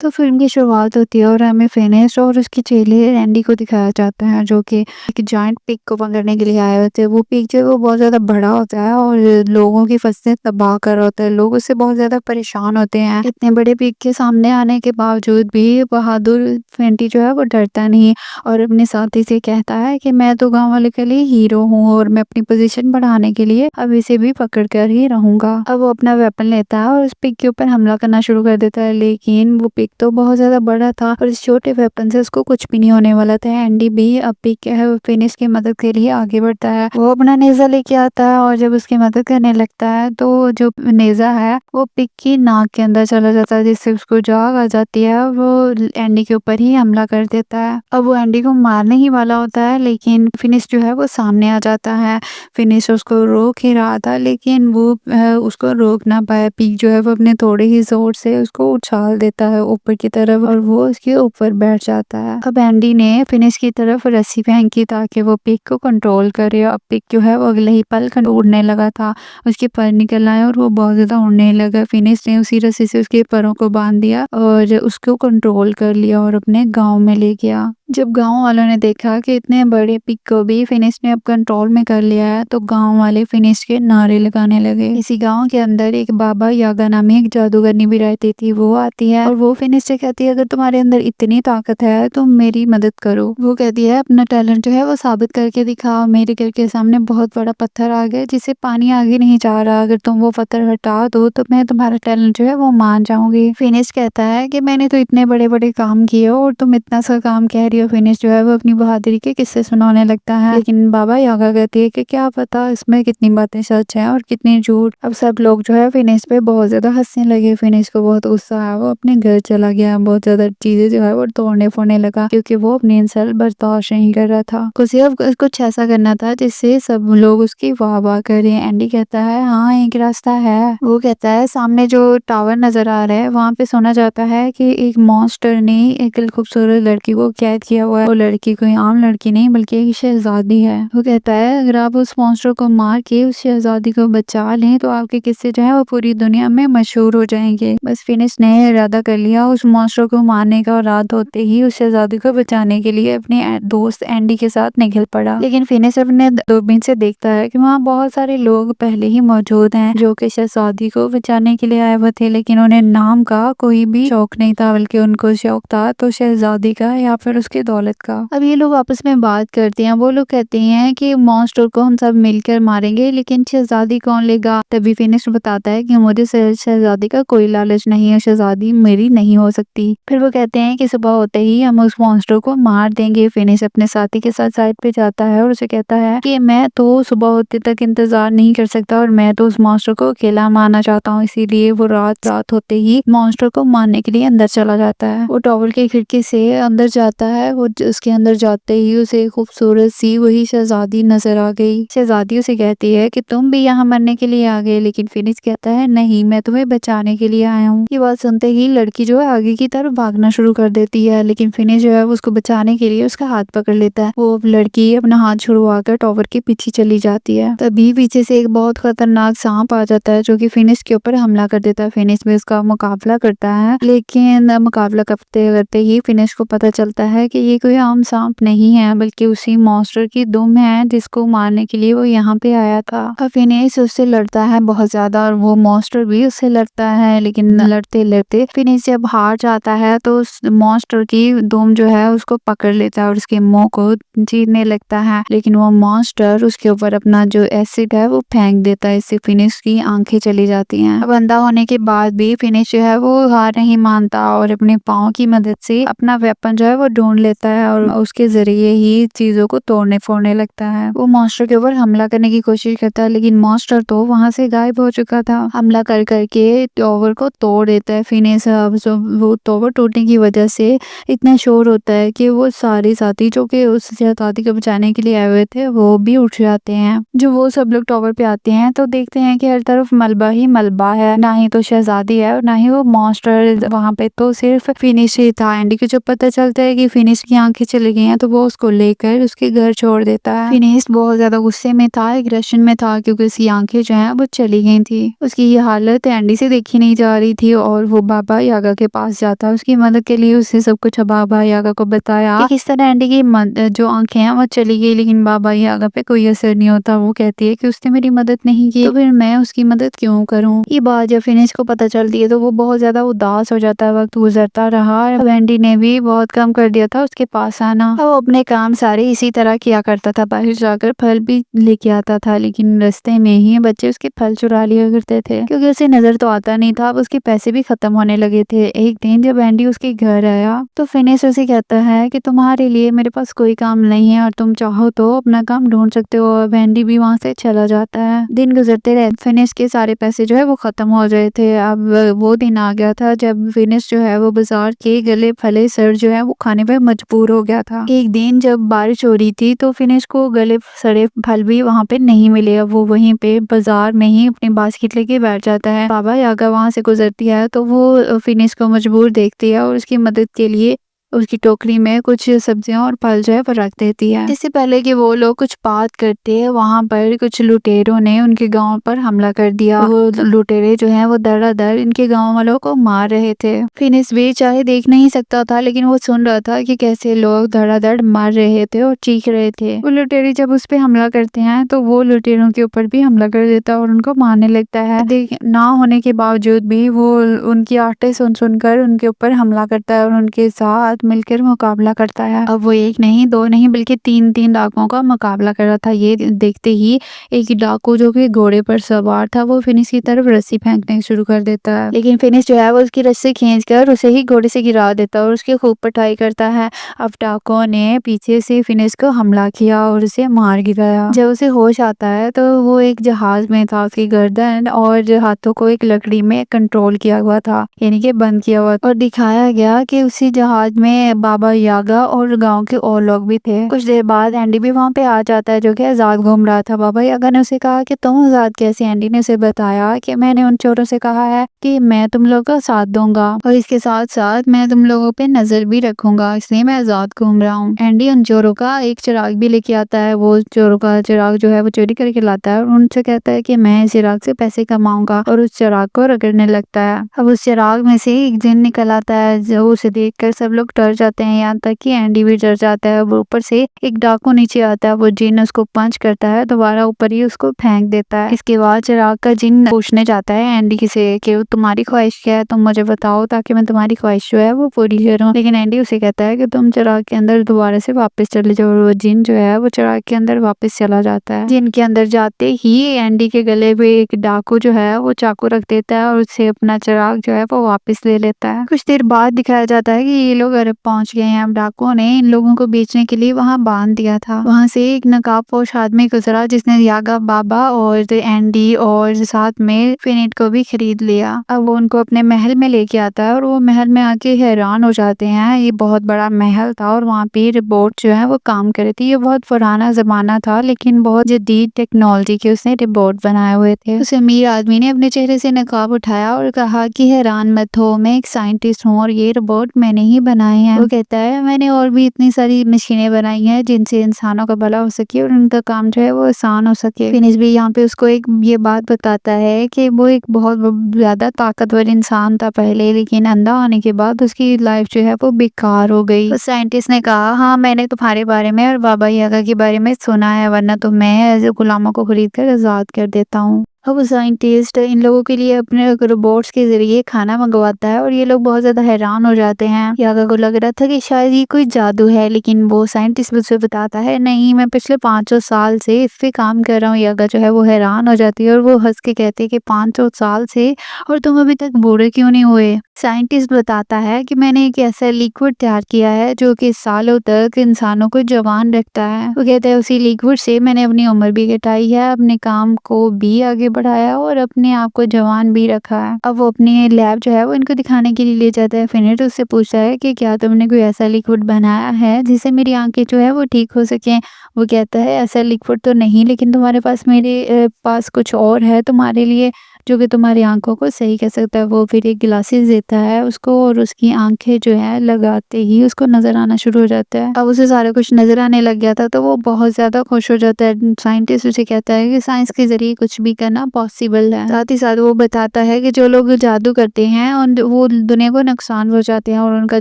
तो फ़िल्म की शुरुआत होती है और हमें फिनिश और उसके चेले एंडी को दिखाया जाता है, जो कि एक जायंट पिग को पकड़ने के लिए आए होते हैं। वो पिग जो है वो बहुत ज़्यादा बड़ा होता है और लोगों की फसलें तबाह कर रहा होता है। लोग उससे बहुत ज़्यादा परेशान होते हैं। इतने बड़े पिग के सामने आने के बावजूद भी बहादुर फेंटी जो है वो डरता नहीं और अपने साथी से कहता है कि मैं तो गाँव वालों के लिए हीरो हूँ और मैं अपनी पोज़ीशन बढ़ाने के लिए अब इसे भी पकड़ कर ही रहूँगा। अब वो अपना वेपन लेता है और उस पिग के ऊपर हमला करना शुरू कर देता है, लेकिन वो पिग तो बहुत ज़्यादा बड़ा था और इस छोटे वेपन से उसको कुछ भी नहीं होने वाला था। एंडी भी अब पिग क्या है वो फिनिश की मदद के लिए आगे बढ़ता है। वो अपना नेज़ा लेके आता है और जब उसकी मदद करने लगता है तो जो नेज़ा है वो पिग की नाक के अंदर चला जाता है, जिससे उसको जाग आ जाती है और वो एंडी के ऊपर ही हमला कर देता है। अब वो एंडी को मारने ही वाला होता है, लेकिन फिनिश जो है वो सामने आ जाता है। फिनिश उसको रोक ही रहा था, लेकिन वो उसको रोक ना पाया। पिग जो है वो अपने थोड़े ही ज़ोर से उसको उछाल देता है ऊपर की तरफ और वो उसके ऊपर बैठ जाता है। अब एंडी ने फिनिश की तरफ रस्सी फेंकी ताकि वो पिग को कंट्रोल करे। अब पिग जो है वो अगले ही पल उड़ने लगा था। उसके पर निकल आए और वो बहुत ज़्यादा उड़ने लगा। फिनिश ने उसी रस्सी से उसके पैरों को बांध दिया और उसको कंट्रोल कर लिया और अपने गाँव में ले गया। जब गाँव वालों ने देखा कि इतने बड़े पिग को भी फिनिश ने अब कंट्रोल में कर लिया है, तो गाँव वाले फिनिश के नारे लगाने लगे। इसी गाँव के अंदर एक बाबा यागा नामी एक जादूगरनी भी रहती थी। वो आती है और वो फिनिश से कहती है, अगर तुम्हारे अंदर इतनी ताकत है तो मेरी मदद करो। वो कहती है, अपना टैलेंट जो है वो साबित करके दिखाओ। मेरे घर के सामने बहुत बड़ा पत्थर आ गया जिसे पानी आगे नहीं जा रहा। अगर तुम वो पत्थर हटा दो तो मैं तुम्हारा टैलेंट जो है वो मान जाऊंगी। फिनिश कहता है कि मैंने तो इतने बड़े बड़े काम किए और तुम इतना सा काम कह रही हो। फिनिश जो है वो अपनी बहादुरी के किस्से सुनाने लगता है, लेकिन बाबा यागा कहती है कि क्या पता इसमें कितनी बातें सच हैं और कितनी झूठ। अब सब लोग जो है फिनिश पे बहुत ज्यादा हंसने लगे। फिनिश को बहुत गुस्सा आया, वो अपने घर चला गया। बहुत ज्यादा चीजें जो है वो तोड़ने फोड़ने लगा क्योंकि वो अपनी इंसल्ट बर्दाश्त नहीं कर रहा था। उसे अब कुछ ऐसा करना था जिससे सब लोग उसकी वाह वाह करें। एंडी कहता है, हाँ एक रास्ता है। वो कहता है, सामने जो टावर नजर आ रहा है वहाँ पे सुना जाता है कि एक मॉन्स्टर ने एक खूबसूरत लड़की को कैद किया हुआ है। वो लड़की कोई आम लड़की नहीं बल्कि एक शहजादी है। वो कहता है, अगर आप उस मॉन्स्टर को मार के उस शहजादी को बचा लें तो आपके किस्से जो है वो पूरी दुनिया में मशहूर हो जाएंगे। बस फिनिश ने इरादा कर लिया उस मॉन्स्टर को मारने का और रात होते ही उस शहजादी को बचाने के लिए अपने दोस्त एंडी के साथ निकल पड़ा। लेकिन फिनिश अपने दूरबीन से देखता है कि वहाँ बहुत सारे लोग पहले ही मौजूद हैं जो कि शहजादी को बचाने के लिए आए हुए थे, लेकिन उन्हें नाम का कोई भी शौक नहीं था, बल्कि उनको शौक था तो शहजादी का या फिर उसकी दौलत का। अब ये लोग आपस में बात करते हैं। वो लोग कहते हैं कि मॉन्स्टर को हम सब मिलकर मारेंगे, लेकिन शहजादी कौन लेगा। तभी फिनिश बताता है कि मुझे शहजादी का कोई लालच नहीं है, शहजादी मेरी नहीं हो सकती। फिर वो कहते हैं कि सुबह होते ही हम उस मॉन्स्टर को मार देंगे। फिनिश अपने साथी के साथ साइड पे जाता है और उसे कहता है कि मैं तो सुबह होते तक इंतजार नहीं कर सकता और मैं तो उस मॉन्स्टर को अकेला मारना चाहता हूँ। इसीलिए वो रात होते ही मॉन्स्टर को मारने के लिए अंदर चला जाता है। वो टॉवर की खिड़की से अंदर जाता है। वो उसके अंदर जाते ही उसे खूबसूरत सी वही शहजादी नजर आ गई। शहजादी उसे कहती है कि तुम भी यहाँ मरने के लिए आ गए, लेकिन फिनिश कहता है, नहीं मैं तुम्हें बचाने के लिए आया हूँ। ये बात सुनते ही लड़की जो है आगे की तरफ भागना शुरू कर देती है, लेकिन फिनिश जो है उसको बचाने के लिए उसका हाथ पकड़ लेता है। वो लड़की अपना हाथ छुड़वा कर टॉवर के पीछे चली जाती है। तभी पीछे से एक बहुत खतरनाक सांप आ जाता है जो कि फिनिश के ऊपर हमला कर देता है। फिनिश भी उसका मुकाबला करता है, लेकिन मुकाबला करते करते ही फिनिश को पता चलता है कि ये कोई आम सांप नहीं है बल्कि उसी मॉन्स्टर की दुम है जिसको मारने के लिए वो यहाँ पे आया था। अब फिनिश उससे लड़ता है बहुत ज्यादा और वो मॉन्स्टर भी उससे लड़ता है, लेकिन लड़ते लड़ते फिनिश जब हार जाता है तो उस मॉन्स्टर की दुम जो है उसको पकड़ लेता है और उसके मुंह को चीरने लगता है, लेकिन वो मॉन्स्टर उसके ऊपर अपना जो एसिड है वो फेंक देता है। इससे फिनिश की आंखें चली जाती हैं। अब अंधा होने के बाद भी फिनिश जो है वो हार नहीं मानता और अपने पाँव की मदद से अपना वेपन जो है वो ढूंढ लेता है और उसके जरिए ही चीजों को तोड़ने फोड़ने लगता है। वो मॉन्स्टर के ऊपर हमला करने की कोशिश करता है, लेकिन मॉन्स्टर तो वहां से गायब हो चुका था। हमला कर करके टॉवर को तोड़ देता है फिनिश। अब वो टॉवर टूटने की वजह से इतना शोर होता है कि वो सारे साथी जो कि उस शहजादी को बचाने के लिए आए हुए थे वो भी उठ जाते हैं। जो वो सब लोग टॉवर पे आते हैं तो देखते हैं कि हर तरफ मलबा ही मलबा है, ना ही तो शहजादी है और ना ही वो मॉन्स्टर। वहां पे तो सिर्फ फिनिश ही था। एंडी को जब पता चलता है कि फिनिश फिनिश की आंखें चली गई हैं तो वो उसको लेकर उसके घर छोड़ देता है। फिनिश बहुत ज्यादा गुस्से में था, एग्रेशन में था, क्योंकि उसकी आंखें जो हैं वो चली गई थी। उसकी ये हालत एंडी से देखी नहीं जा रही थी और वो बाबा यागा के पास जाता, उसकी मदद के लिए उसने सब कुछ बाबा यागा को बताया कि किस तरह एंडी की जो आंखें हैं वो चली गई, लेकिन बाबा यागा पे कोई असर नहीं होता। वो कहती है कि उसने मेरी मदद नहीं की तो फिर मैं उसकी मदद क्यों करूं। ये बात जब फिनिश को पता चलती है तो वो बहुत ज्यादा उदास हो जाता है। वक्त गुजरता रहा, एंडी ने भी बहुत कम कर दिया था उसके पास आना। वो अपने काम सारे इसी तरह किया करता था, बाहर जाकर फल भी लेके आता था, लेकिन रास्ते में ही बच्चे उसके फल चुरा लिया करते थे क्योंकि उसे नजर तो आता नहीं था। अब उसके पैसे भी खत्म होने लगे थे। एक दिन जब एंडी उसके घर आया तो फिनिश उसे कहता है कि तुम्हारे लिए मेरे पास कोई काम नहीं है और तुम चाहो तो अपना काम ढूंढ सकते हो। अब एंडी भी वहाँ से चला जाता है। दिन गुजरते रहे, फिनिश के सारे पैसे जो है वो खत्म हो गए थे। अब वो दिन आ गया था जब फिनिश जो है वो बाजार के गले फले सर जो है वो खाने पर मजबूर हो गया था। एक दिन जब बारिश हो रही थी तो फिनिश को गले सड़े फल भी वहाँ पे नहीं मिले। अब वो वहीं पे बाजार में ही अपनी बास्केट लेके बैठ जाता है। बाबा यागा वहाँ से गुजरती है तो वो फिनिश को मजबूर देखती है और उसकी मदद के लिए उसकी टोकरी में कुछ सब्जियां और फल जो है वो रख देती है। इससे पहले कि वो लोग कुछ बात करते हैं, वहाँ पर कुछ लुटेरों ने उनके गांव पर हमला कर दिया। वो लुटेरे जो हैं वो दर इनके गांव वालों को मार रहे थे। फिनिश भी चाहे देख नहीं सकता था, लेकिन वो सुन रहा था कि कैसे लोग धड़ाधड़ मार रहे थे और चीख रहे थे। वो लुटेरे जब उस पे हमला करते हैं तो वो लुटेरों के ऊपर भी हमला कर देता है और उनको मारने लगता है। देख ना होने के बावजूद भी वो उनकी आटे सुनकर उनके ऊपर हमला करता है और उनके साथ मिलकर मुकाबला करता है। अब वो एक नहीं दो नहीं बल्कि तीन डाकुओं का मुकाबला कर रहा था। ये देखते ही एक डाकू जो कि घोड़े पर सवार था वो फिनिश की तरफ रस्सी फेंकने शुरू कर देता है, लेकिन फिनिश जो है वो उसकी रस्सी खींचकर उसे ही घोड़े से गिरा देता है और उसकी खूब पिटाई करता है। अब डाकुओं ने पीछे से फिनिश को हमला किया और उसे मार गिराया। जब उसे होश आता है तो वो एक जहाज में था, उसकी गर्दन और हाथों को एक लकड़ी में कंट्रोल किया हुआ था, यानी कि बंद किया हुआ, और दिखाया गया कि उसी जहाज में बाबा यागा और गांव के और लोग भी थे। कुछ देर बाद एंडी भी वहां पे आ जाता है जो कि आजाद घूम रहा था। बाबा यागा ने उसे कहा कि तुम आजाद कैसे। एंडी ने उसे बताया कि मैंने उन चोरों से कहा है कि मैं तुम लोगों का साथ दूंगा और इसके साथ साथ मैं तुम लोगों पे नजर भी रखूंगा, इसलिए मैं आजाद घूम रहा हूँ। एंडी उन चोरों का एक चिराग भी लेके आता है। वो चोरों का चिराग जो है वो चोरी करके लाता है और उनसे कहता है कि मैं इस चिराग से पैसे कमाऊंगा, और उस चिराग को रगड़ने लगता है। अब उस चिराग में से एक जिन निकल आता है जो उसे देखकर सब लोग डर जाते हैं, यहाँ तक कि एंडी भी डर जाता है। वो ऊपर से एक डाकू नीचे आता है, वो जिन उसको पंच करता है, दोबारा ऊपर ही उसको फेंक देता है। इसके बाद चिराग का जिन पूछने जाता है एंडी से कि तुम्हारी ख्वाहिश क्या है, तुम मुझे बताओ ताकि मैं तुम्हारी ख्वाहिश जो है वो पूरी करूं। लेकिन एंडी उसे कहता है कि तुम चिराग के अंदर दोबारा से वापस चले जाओ। वो जिन जो है वो चिराग के अंदर वापस चला जाता है। जिन के अंदर जाते ही एंडी के गले पे एक डाकू जो है वो चाकू रख देता है और उससे अपना चिराग जो है वो वापस ले लेता है। कुछ देर बाद दिखाया जाता है कि ये लोग अरब पहुंच गए हैं। अब डाकुओं ने इन लोगों को बेचने के लिए वहां बांध दिया था। वहां से एक नकाबपोश आदमी गुजरा जिसने यागा, बाबा और एंडी और साथ में फिनिट को भी खरीद लिया। अब वो उनको अपने महल में लेके आता है और वो महल में आके हैरान हो जाते हैं। ये बहुत बड़ा महल था और वहाँ पे रोबोट जो है वो काम कर रही थी। ये बहुत पुराना जमाना था लेकिन बहुत जदीद टेक्नोलॉजी के उसने रोबोट बनाए हुए थे। उस अमीर आदमी ने अपने चेहरे से नकाब उठाया और कहा कि हैरान मत हो, मैं एक साइंटिस्ट हूँ और ये रोबोट मैंने ही बनाए हैं। वो कहता है मैंने और भी इतनी सारी मशीनें बनाई हैं जिनसे इंसानों का भला हो सके और उनका काम जो है वो आसान हो सके। फिनिश भी यहाँ पे उसको एक ये बात बताता है कि वो एक बहुत ज्यादा ताकतवर इंसान था पहले, लेकिन अंधा होने के बाद उसकी लाइफ जो है वो बेकार हो गई। उस साइंटिस्ट ने कहा हाँ मैंने तुम्हारे बारे में और बाबा यागा के बारे में सुना है, वरना तो मैं ऐसे गुलामों को खरीद कर आजाद कर देता हूँ। अब वो साइंटिस्ट इन लोगों के लिए अपने रोबोट्स के जरिए खाना मंगवाता है और ये लोग बहुत ज्यादा हैरान हो जाते हैं। यागा को लग रहा था कि शायद ये कोई जादू है, लेकिन वो साइंटिस्ट मुझसे बताता है नहीं, मैं पिछले 500 साल से इस पे काम कर रहा हूँ। यागा जो है वो हैरान हो जाती है और वो हंस के कहती है कि 500 साल से, और तुम अभी तक बूढ़े क्यों नहीं हुए। साइंटिस्ट बताता है कि मैंने एक ऐसा लिक्विड तैयार किया है जो कि सालों तक इंसानों को जवान रखता है। वो कहता है उसी लिक्विड से मैंने अपनी उम्र भी घटाई है, अपने काम को भी आगे बढ़ाया और अपने आप को जवान भी रखा है। अब वो अपनी लैब जो है वो इनको दिखाने के लिए ले जाता है। फिनिट उससे पूछता है कि क्या तुमने कोई ऐसा लिक्विड बनाया है जिससे मेरी आंखें जो है वो ठीक हो सके। वो कहता है ऐसा लिक्विड तो नहीं, लेकिन तुम्हारे पास मेरे पास कुछ और है तुम्हारे लिए जो कि तुम्हारी आँखों को सही कर सकता है। वो फिर एक ग्लासेस देता है उसको और उसकी आँखें जो है लगाते ही उसको नज़र आना शुरू हो जाता है। अब उसे सारा कुछ नज़र आने लग गया था तो वो बहुत ज़्यादा खुश हो जाता है। साइंटिस्ट उसे कहता है कि साइंस के ज़रिए कुछ भी करना पॉसिबल है। साथ ही साथ वो बताता है कि जो लोग जादू करते हैं और वो दुनिया को नुकसान पहुँचाते हैं और उनका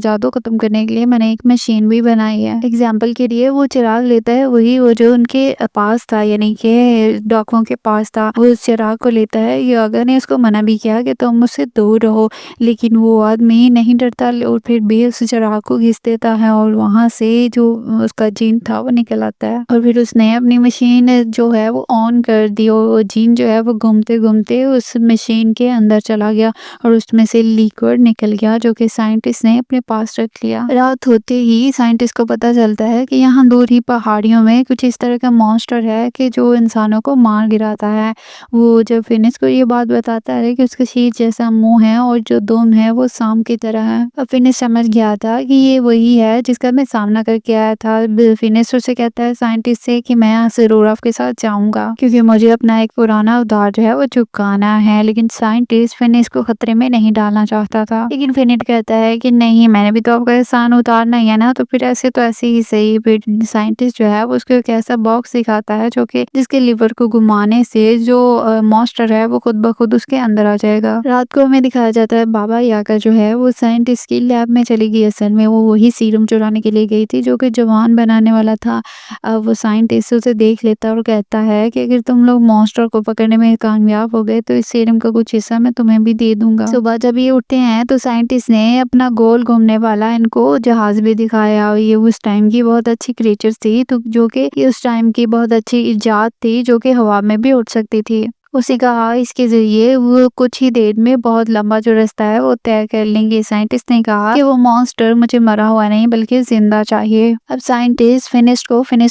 जादू खत्म करने के लिए मैंने एक मशीन भी बनाई है। एग्जाम्पल के लिए वो चिराग लेता है, वही वो जो उनके पास था यानी कि डाकुओं के पास था, वो उस चिराग को लेता है। यागा ने उसको मना भी किया कि तुम मुझसे दूर रहो, लेकिन वो आदमी नहीं डरता और फिर भी उस चिराग को घिस देता है और वहाँ से जो उसका जीन था वो निकल आता है। और फिर उसने अपनी मशीन जो है वो ऑन कर दी और वो जीन जो है वो घूमते घूमते उस मशीन के अंदर चला गया और उसमें से लिक्विड निकल गया जो कि साइंटिस्ट ने अपने पास रख लिया। रात होते ही साइंटिस्ट को पता चलता है कि यहाँ दूर ही पहाड़ियों में कुछ इस तरह का मॉन्स्टर है कि जो इंसानों को मार गिराता है। वो जब फिनिश को ये बात बताता है कि उसका शीर जैसा मुंह है और जो दुम है वो सांप की तरह है। अब फिनिश समझ गया था कि ये वही है जिसका मैं सामना करके आया था। फिनिश उसे कहता है साइंटिस्ट से कि मैं यहाँ से रोराफ के साथ जाऊंगा क्योंकि मुझे अपना एक पुराना उधार जो है वो चुकाना है। लेकिन साइंटिस्ट फिनिश को खतरे में नहीं डालना चाहता था। लेकिन फिनिश कहता है कि नहीं, मैंने भी तो आपका एहसान उतारना ही है ना, तो फिर ऐसे तो ऐसे ही सही। फिर साइंटिस्ट जो है वो उसको एक ऐसा बॉक्स दिखाता है जो कि जिसके लीवर को घुमाने से जो मॉन्स्टर है वो खुद ब खुद उसके अंदर आ जाएगा। रात को हमें दिखाया जाता है बाबा यागा जो है वो साइंटिस्ट की लैब में चली गई। असल में वो वही सीरम चुराने के लिए गई थी जो कि जवान बनाने वाला था। अब वो साइंटिस्ट उसे देख लेता है और कहता है कि अगर तुम लोग मॉन्स्टर को पकड़ने में कामयाब हो गए तो इस सीरम का कुछ हिस्सा मैं तुम्हें भी दे दूंगा। सुबह जब ये उठते हैं तो साइंटिस्ट ने अपना गोल घूमने वाला इनको जहाज भी दिखाया और ये उस टाइम की बहुत अच्छी क्रिएचर्स थी तो जो कि उस टाइम की बहुत अच्छी इजाद थी जो कि हवा में भी उड़ सकती थी। उसे कहा इसके ज़रिए वो कुछ ही देर में बहुत लंबा जो रास्ता है वो तय कर लेंगे। साइंटिस्ट ने कहा कि वो मॉन्स्टर मुझे मरा हुआ नहीं बल्कि जिंदा चाहिए। अब साइंटिस्ट फिनिश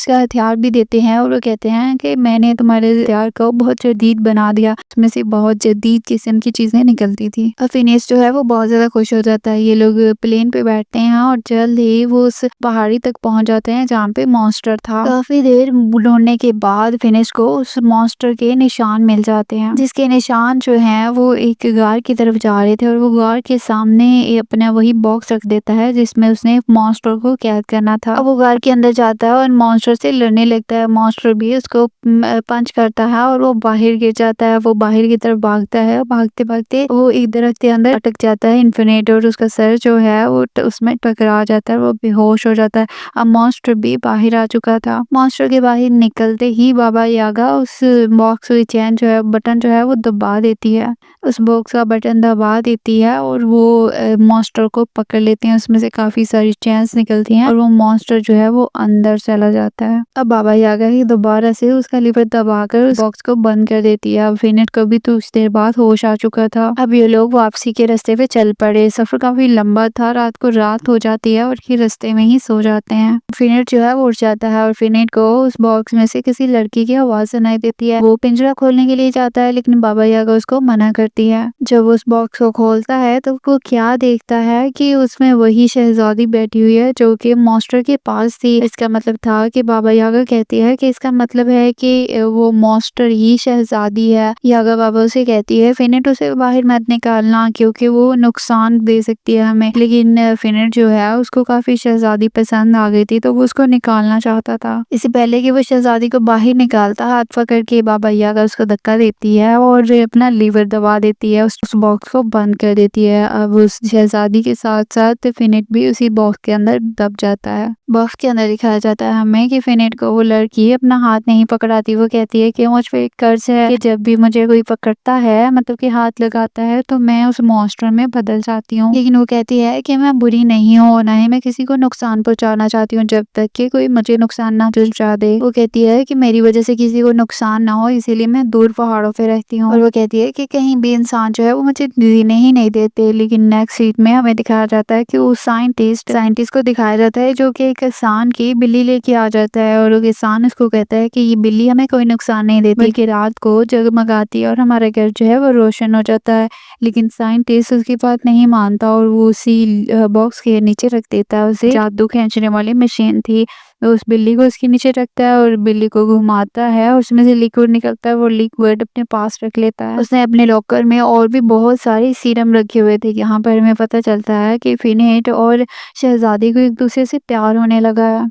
का हथियार भी देते हैं और वो कहते हैं कि मैंने तुम्हारे हथियार को बहुत जदीद बना दिया, उसमें से बहुत जदीद किस्म की चीजें निकलती थी। अब फिनिश जो है वो बहुत ज्यादा खुश हो जाता है। ये लोग प्लेन पे बैठते हैं और जल्द ही वो उस पहाड़ी तक पहुंच जाते हैं जहाँ पे मॉन्स्टर था। काफी देर ढूंढने के बाद फिनिश को उस मॉन्स्टर के निशान मिल जाते हैं जिसके निशान जो हैं वो एक गार की तरफ जा रहे थे और वो गार के सामने अपना वही बॉक्स रख देता है जिसमें उसने मॉन्स्टर को कैद करना था। अब वो गार के अंदर जाता है और मॉन्स्टर से लड़ने लगता है। मॉन्स्टर भी उसको पंच करता है और वो बाहर गिर जाता है। वो बाहर की तरफ भागता है, भागते भागते वो एक दरख्त के अंदर अटक जाता है इन्फिनिट और उसका सर जो है वो उसमें टकरा जाता है, वो बेहोश हो जाता है। अब मॉन्स्टर भी बाहर आ चुका था। मॉन्स्टर के बाहर निकलते ही बाबा यागा उस बॉक्स की चैन जो है बटन जो है वो दबा देती है। उस बॉक्स का बटन दबा देती है और वो मॉन्स्टर को पकड़ लेते हैं। उसमें से काफी सारी चैन्स निकलती हैं और वो मॉन्स्टर जो है वो अंदर चला जाता है। अब बाबा यागा ही दोबारा से उसका लीवर दबाकर उस बॉक्स को बंद कर देती है। अब फिनिट को भी कुछ देर बाद होश आ चुका था। अब ये लोग वापसी के रास्ते पे चल पड़े। सफर काफी लंबा था, रात को रात हो जाती है और ये रास्ते में ही सो जाते हैं। फिनिट जो है वो उठ जाता है और फिनिट को उस बॉक्स में से किसी लड़की की आवाज सुनाई देती है। वो पिंजरा खोलने के लिए जाता है लेकिन बाबा यागा उसको मना करती है। जब उस बॉक्स को खोलता है तो वो क्या देखता है कि उसमें वही शहजादी बैठी हुई है जो कि मॉन्स्टर के पास थी। इसका मतलब था कि बाबा यागा कहती है कि इसका मतलब है कि वो मॉन्स्टर ही शहजादी है। यागा बाबा उसे कहती है फिनिट उसे बाहर मत निकालना क्योंकि वो नुकसान दे सकती है हमें। लेकिन फिनिट जो है उसको काफी शहजादी पसंद आ गई थी तो वो उसको निकालना चाहता था। इससे पहले कि वो शहजादी को बाहर निकालता, हाथ पकड़ के बाबा यागा उसको धक्का देती है और अपना लीवर दबा देती है, उस बॉक्स को बंद कर देती है। अब उस शहजादी के साथ साथ फिनिट भी उसी बॉक्स के अंदर दब जाता है। बॉक्स के अंदर दिखाया जाता है हमें कि फिनिट को वो लड़की अपना हाथ नहीं पकड़ाती। वो कहती है कि मुझ पे एक कर्ज है कि जब भी मुझे कोई पकड़ता है मतलब कि हाथ लगाता है तो मैं उस मॉन्स्टर में बदल जाती हूँ। लेकिन वो कहती है कि मैं बुरी नहीं हूँ, ना ही मैं किसी को नुकसान पहुंचाना चाहती हूँ जब तक कि कोई मुझे नुकसान ना पहुंचा दे। वो कहती है कि मेरी वजह से किसी को नुकसान ना हो इसीलिए मैं दूर पहाड़ों पे रहती हूँ। और वो कहती है कि कहीं भी इंसान जो है वो मुझे जीने ही नहीं देते। लेकिन नेक्स्ट सीट में हमें दिखाया जाता है कि वो साइंटिस्ट को दिखाया जाता है जो कि एक किसान की बिल्ली लेके आ जाता है और वो किसान उसको कहता है कि ये बिल्ली हमें कोई नुकसान नहीं देती बल्कि रात को जगमगाती है और हमारा घर जो है वो रोशन हो जाता है। लेकिन साइंटिस्ट उसकी बात नहीं मानता और वो उसी बॉक्स के नीचे रख देता है। उसे जादू खींचने वाली मशीन थी तो उस बिल्ली को उसके नीचे रखता है और बिल्ली को घुमाता है और उसमें से लिक्विड निकलता है, वो लिक्विड अपने पास रख लेता है। उसने अपने लॉकर में और भी बहुत सारे सीरम रखे हुए थे। यहाँ पर हमें पता चलता है कि फिनेट और शहजादी को एक दूसरे से प्यार होने लगा है।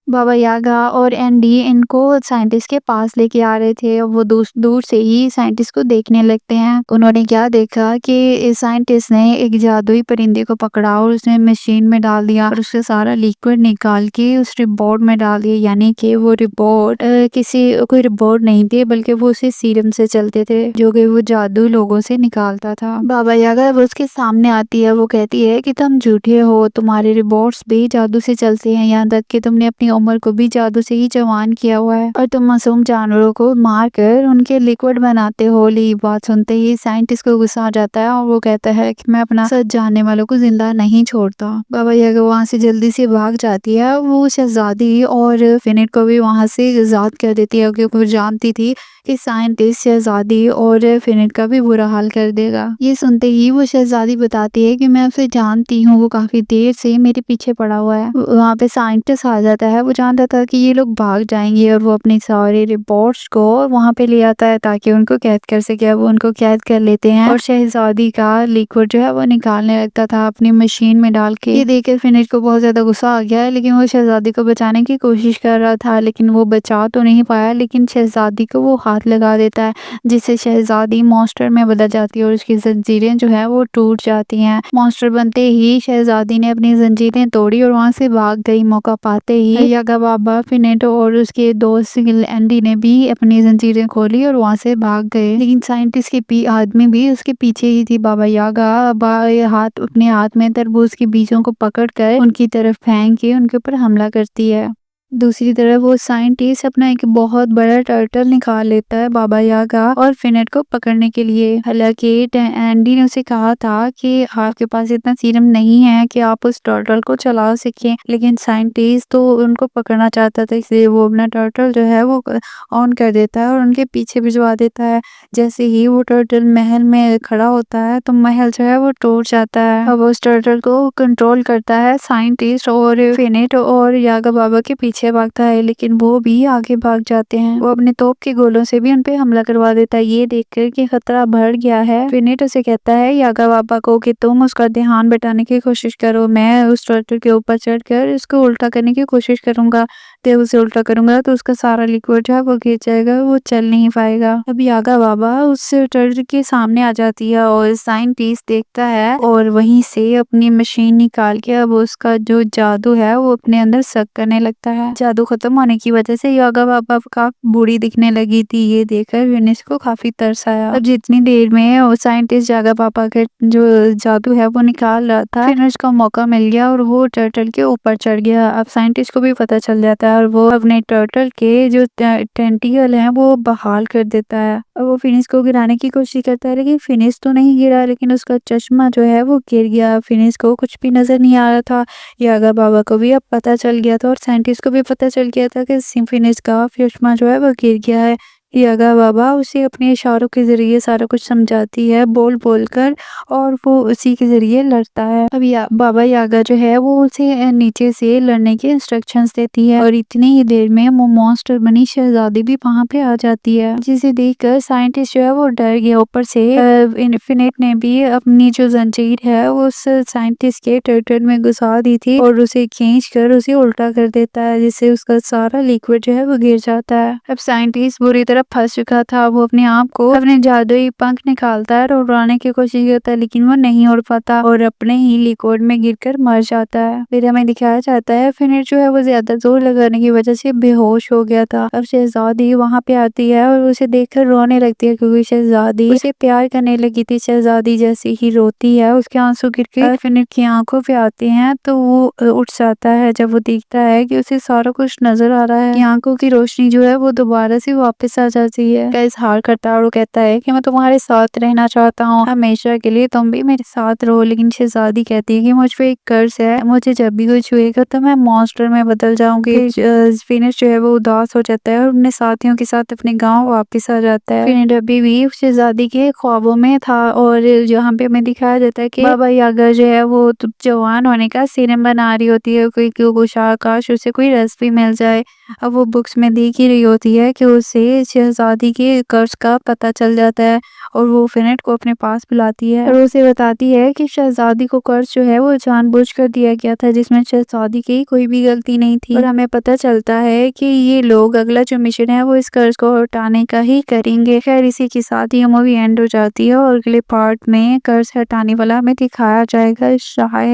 बाबा यागा और एंडी इनको साइंटिस्ट के पास लेके आ रहे थे और वो दूर दूर से ही साइंटिस्ट को देखने लगते हैं। उन्होंने क्या देखा कि इस साइंटिस्ट ने एक जादुई परिंदे को पकड़ा और उसने मशीन में डाल दिया और उससे सारा लिक्विड निकाल के उस रिबोट में डाल दिया, यानी कि वो रिबोट किसी कोई रिबोट नहीं थे बल्कि वो उसे सीरम से चलते थे जो कि वो जादू लोगों से निकालता था। बाबा यागा वो उसके सामने आती है, वो कहती है कि तुम झूठे हो, तुम्हारे रिबोट्स भी जादू से चलते हैं, यहाँ तक कि तुमने अपनी उम्र को भी जादू से ही जवान किया हुआ है और तुम मासूम जानवरों को मार कर उनके लिक्विड बनाते हो। ये बात सुनते ही साइंटिस्ट को गुस्सा आ जाता है और वो कहता है कि मैं अपना सच जानने वालों को जिंदा नहीं छोड़ता। बाबा यागा वहाँ से जल्दी से भाग जाती है। वो शहजादी और फिनेट को भी वहाँ से आजाद कर देती है क्योंकि वो जानती थी कि साइंटिस्ट शहजादी और फिनेट का भी बुरा हाल कर देगा। ये सुनते ही वो शहजादी बताती है कि मैं उसे जानती हूँ, वो काफी देर से मेरे पीछे पड़ा हुआ है। वहाँ पे साइंटिस्ट आ जाता है, वो जानता था कि ये लोग भाग जाएंगे और वो अपने सारे रिपोर्ट्स को वहाँ पे ले आता है ताकि उनको कैद कर सके। वो उनको कैद कर लेते हैं और शहजादी का लिक्विड जो है वो निकालने लगता था अपनी मशीन में डाल के। ये देखकर फिनेट को बहुत ज्यादा गुस्सा आ गया है, लेकिन वो शहजादी को बचाने की कोशिश कर रहा था, लेकिन वो बचा तो नहीं पाया। लेकिन शहजादी को वो हाथ लगा देता है जिससे शहजादी मॉन्स्टर में बदल जाती है और उसकी जंजीरें जो है वो टूट जाती हैं। मॉन्स्टर बनते ही शहजादी ने अपनी जंजीरें तोड़ी और वहां से भाग गई। मौका पाते ही यागा बाबा, फिनेट और उसके दोस्त एंडी ने भी अपनी जंजीरें खोली और वहां से भाग गए, लेकिन साइंटिस्ट के आदमी भी उसके पीछे ही थी। बाबा यागा अपने हाथ में तरबूज के बीजों को पकड़कर उनकी तरफ फेंक के उनके ऊपर हमला करती है। दूसरी तरफ वो साइंटिस्ट अपना एक बहुत बड़ा टर्टल निकाल लेता है बाबा यागा और फिनेट को पकड़ने के लिए। हालांकि एंडी ने उसे कहा था कि आपके पास इतना सीरम नहीं है कि आप उस टर्टल को चला सकें, लेकिन साइंटिस्ट तो उनको पकड़ना चाहता था, इसलिए वो अपना टर्टल जो है वो ऑन कर देता है और उनके पीछे भिजवा देता है। जैसे ही वो टर्टल महल में खड़ा होता है तो महल जो है वो टूट जाता है। अब उस टर्टल को कंट्रोल करता है साइंटिस्ट और फिनेट और यागा बाबा के पीछे भागता है, लेकिन वो भी आगे भाग जाते हैं। वो अपने तोप के गोलों से भी उनपे हमला करवा देता है। ये देखकर कि खतरा बढ़ गया है, फिनेट उसे कहता है यागा बाबा को कि तुम उसका ध्यान बटाने की कोशिश करो, मैं उस टर्टल के ऊपर चढ़कर इसको उल्टा करने की कोशिश करूंगा। जब उसे उल्टा करूंगा तो उसका सारा लिक्विड जो है वो गिर जाएगा, वो चल नहीं पाएगा। अब यागा बाबा उस टर्टल के सामने आ जाती है और साइंटिस्ट देखता है और वहीं से अपनी मशीन निकाल के अब उसका जो जादू है वो अपने अंदर सक करने लगता है। जादू खत्म होने की वजह से यागा बाबा का बूढ़ी दिखने लगी थी। ये देखकर विनेश को काफी तरस आया। अब जितनी देर में वो साइंटिस्ट यागा बाबा के जो जादू है वो निकाल रहा था, फिनेश को मौका मिल गया और वो टर्टल के ऊपर चढ़ गया। अब साइंटिस्ट को भी पता चल जाता है और वो अपने टर्टल के जो टेंटिकल हैं वो बहाल कर देता है और वो फिनिश को गिराने की कोशिश करता है, लेकिन फिनिश तो नहीं गिरा, लेकिन उसका चश्मा जो है वो गिर गया। फिनिश को कुछ भी नजर नहीं आ रहा था। यागा बाबा को भी अब पता चल गया था और साइंटिस्ट को भी पता चल गया था कि फिनिश का चश्मा जो है वो गिर गया है। यागा बाबा उसे अपने इशारों के जरिए सारा कुछ समझाती है, बोल बोल कर, और वो उसी के जरिए लड़ता है। अब बाबा यागा जो है वो उसे नीचे से लड़ने के इंस्ट्रक्शंस देती है और इतनी ही देर में वो मॉन्स्टर बनी शहजादी भी वहाँ पे आ जाती है, जिसे देखकर साइंटिस्ट जो है वो डर गया। ऊपर से इन्फिनिट ने भी अपनी जो जंजीर है वो उस साइंटिस्ट के टर्टल में घुसा दी थी और उसे खींच कर उसे उल्टा कर देता है, जिससे उसका सारा लिक्विड जो है वो गिर जाता है। अब साइंटिस्ट बुरी तरह फंस चुका था। वो अपने आप को अपने जादुई पंख निकालता है और उड़ाने की कोशिश करता है, लेकिन वो नहीं उड़ पाता और अपने ही लिक्विड में गिरकर मर जाता है। फिर हमें दिखाया जाता है फिनिट जो है वो ज्यादा जोर लगाने की वजह से बेहोश हो गया था। अब शहजादी वहाँ पे आती है और उसे देखकर रोने लगती है, क्योंकि शहजादी उसे प्यार करने लगी थी। शहजादी जैसे ही रोती है उसके आंसू गिरकर फिनिट की आंखों पे आते हैं तो वो उठ जाता है जब वो देखता है कि उसे सारा कुछ नजर आ रहा है। आंखों की रोशनी जो है वो दोबारा से वापस आ जाती है, का इज़हार करता है और वो कहता है कि मैं तुम्हारे साथ रहना चाहता हूँ हमेशा के लिए, तुम भी मेरे साथ रहो। लेकिन शहज़ादी कहती है कि मुझ पे एक कर्ज़ है, मुझे जब भी कोई छुएगा तो मैं मॉन्स्टर में बदल जाऊँगी। फिनिश जो है वो उदास हो जाता है और अपने साथियों के साथ अपने गाँव वापस आ जाता है। फिर डब्बी भी शहज़ादी के ख्वाबों में था और जहाँ पे हमें दिखाया जाता है कि बाबा यागा जो है वो जवान होने का सीरम बना रही होती है, कोई काश उसे कोई रेसिपी मिल जाए। अब वो बुक्स में देख ही रही होती है कि उसे शहज़ादी के कर्ज़ का पता चल जाता है और वो फिनेट को अपने पास बुलाती है और उसे बताती है कि शहज़ादी को कर्ज़ जो है वो जानबूझकर दिया गया था, जिसमें शहज़ादी की कोई भी गलती नहीं थी। और हमें पता चलता है कि ये लोग अगला जो मिशन है वो इस कर्ज़ को हटाने का ही करेंगे। खैर इसी के साथ ये मूवी एंड हो जाती है और अगले पार्ट में कर्ज़ हटाने वाला हमें दिखाया जाएगा शायद।